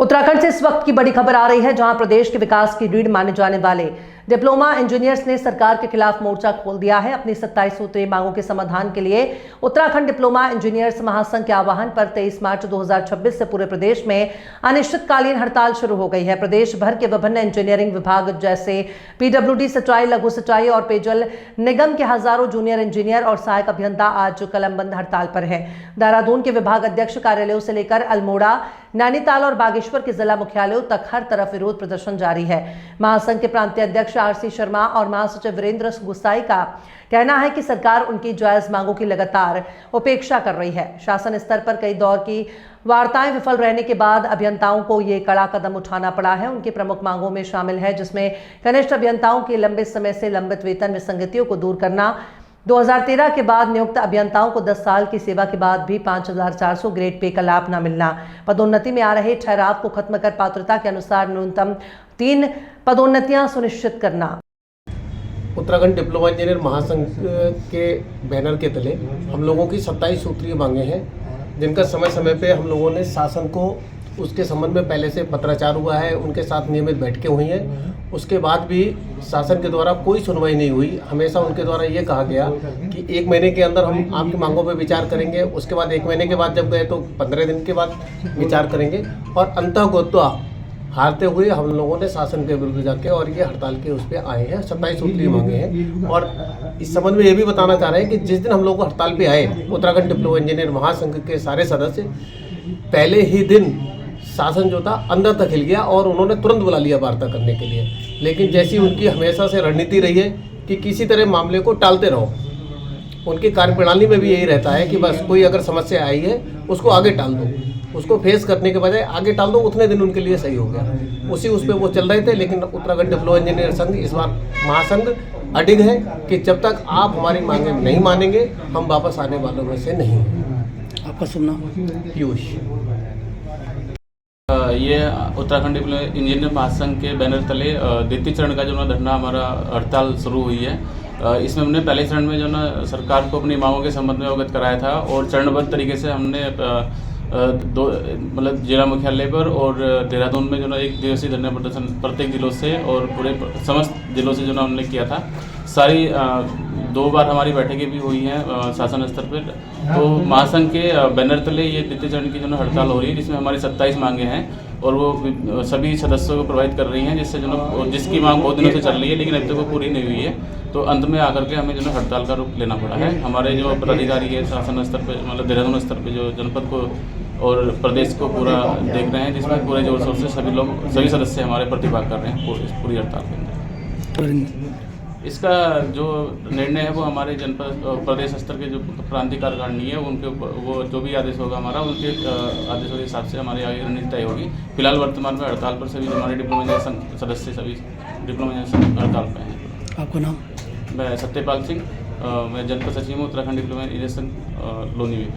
उत्तराखंड से इस वक्त की बड़ी खबर आ रही है, जहां प्रदेश के विकास की रीढ़ माने जाने वाले डिप्लोमा इंजीनियर्स ने सरकार के खिलाफ मोर्चा खोल दिया है। अपनी 27 सूत्रीय मांगों के समाधान के लिए उत्तराखंड डिप्लोमा इंजीनियर्स महासंघ के आह्वान पर 23 मार्च 2026 से पूरे प्रदेश में अनिश्चितकालीन हड़ताल शुरू हो गई है। प्रदेश भर के विभिन्न इंजीनियरिंग विभाग जैसे पीडब्ल्यूडी, सिंचाई, लघु सिंचाई और पेयजल निगम के हजारों जूनियर इंजीनियर और सहायक अभियंता आज कलमबंद हड़ताल पर है। देहरादून के विभाग अध्यक्ष कार्यालयों से लेकर अल्मोड़ा, नैनीताल और बागेश्वर के जिला मुख्यालयों तक हर तरफ विरोध प्रदर्शन जारी है। महासंघ के प्रांतीय अध्यक्ष आरसी शर्मा और महासचिव वीरेंद्र गुसाई का कहना है कि सरकार उनकी जायज मांगों की लगातार उपेक्षा कर रही है। शासन स्तर पर कई दौर की वार्ताएं विफल रहने के बाद अभियंताओं को ये कड़ा कदम उठाना पड़ा है। उनकी प्रमुख मांगों में शामिल है, जिसमें कनिष्ठ अभियंताओं के लंबे समय से लंबित वेतन विसंगतियों को दूर करना, 2013 के बाद नियुक्त अभियंताओं को 10 साल की सेवा के बाद भी 5400 ग्रेड पे का लाभ न मिलना, पदोन्नति में आ रहे ठहराव को खत्म कर पात्रता के अनुसार न्यूनतम 3 पदोन्नतियां सुनिश्चित करना। उत्तराखंड डिप्लोमा इंजीनियर महासंघ के बैनर के तले हम लोगों की 27 सूत्रीय मांगे हैं, जिनका समय समय पे हम लोगों ने शासन को उसके संबंध में पहले से पत्राचार हुआ है, उनके साथ नियमित बैठकें हुई हैं। उसके बाद भी शासन के द्वारा कोई सुनवाई नहीं हुई। हमेशा उनके द्वारा ये कहा गया कि 1 महीने के अंदर हम आपकी मांगों पर विचार करेंगे, उसके बाद 1 महीने के बाद जब गए तो 15 दिन के बाद विचार करेंगे, और अंतःगोत्वा हारते हुए हम लोगों ने शासन के विरुद्ध जाके और ये हड़ताल के उस पर आए हैं। 27 सूत्रीय मांगे हैं, और इस संबंध में ये भी बताना चाह रहे हैं कि जिस दिन हम लोग हड़ताल पे आए, उत्तराखंड डिप्लोमा इंजीनियर महासंघ के सारे सदस्य, पहले ही दिन शासन जो था अंदर तक हिल गया और उन्होंने तुरंत बुला लिया वार्ता करने के लिए। लेकिन जैसी उनकी हमेशा से रणनीति रही है कि किसी तरह मामले को टालते रहो, उनकी कार्यप्रणाली में भी यही रहता है कि बस कोई अगर समस्या आई है उसको आगे टाल दो, उसको फेस करने के बजाय आगे टाल दो, उतने दिन उनके लिए सही हो गया। उसी उस पर वो चल रहे थे। लेकिन उत्तराखंड डिप्लोमा इंजीनियर संघ इस बार महासंघ अडिग है कि जब तक आप हमारी मांगे नहीं मानेंगे, हम वापस आने वालों में से नहीं हैं। आपका शुभ नाम? पीयूष। ये उत्तराखंड डिप्लोमा इंजीनियर महासंघ के बैनर तले द्वितीय चरण का जो ना धरना हमारा हड़ताल शुरू हुई है। इसमें हमने पहले चरण में जो ना सरकार को अपनी मांगों के संबंध में अवगत कराया था, और चरणबद्ध तरीके से हमने मतलब जिला मुख्यालय पर और देहरादून में जो ना 1 दिवसीय धरना प्रदर्शन प्रत्येक जिलों से और पूरे समस्त जिलों से जो ना हमने किया था। सारी 2 बार हमारी बैठकें भी हुई हैं शासन स्तर पर। तो महासंघ के बैनर तले ये द्वितीय चरण की जो ना हड़ताल हो रही है, जिसमें हमारी 27 मांगे हैं और वो सभी सदस्यों को प्रभावित कर रही हैं, जिससे जो ना जिसकी मांग बहुत दिनों से चल रही है लेकिन अभी तक वो पूरी नहीं हुई है। तो अंत में आकर के हमें जो ना हड़ताल का रुख लेना पड़ा है। हमारे जो पदाधिकारी है शासन स्तर पर, मतलब देहरादून स्तर पर, जो जनपद को और प्रदेश को पूरा देख रहे हैं, जिसमें पूरे जोर शोर से सभी सदस्य हमारे प्रतिभाग कर रहे हैं पूरी हड़ताल के अंदर। इसका जो निर्णय है वो हमारे जनपद प्रदेश स्तर के जो प्रांतीय कार्यकारिणी है उनके वो जो भी आदेश होगा हमारा, उनके आदेशों के हिसाब से हमारी आगे रणनीति तय होगी। फिलहाल वर्तमान में हड़ताल पर सभी हमारे डिप्लोमा इंजीनियर संघ सदस्य सभी डिप्लोमा इंजीनियर संघ हड़ताल पर हैं। आपका नाम? मैं सत्यपाल सिंह, मैं जनपद सचिव हूँ उत्तराखंड डिप्लोमा इंजीनियर संघ लोनी में।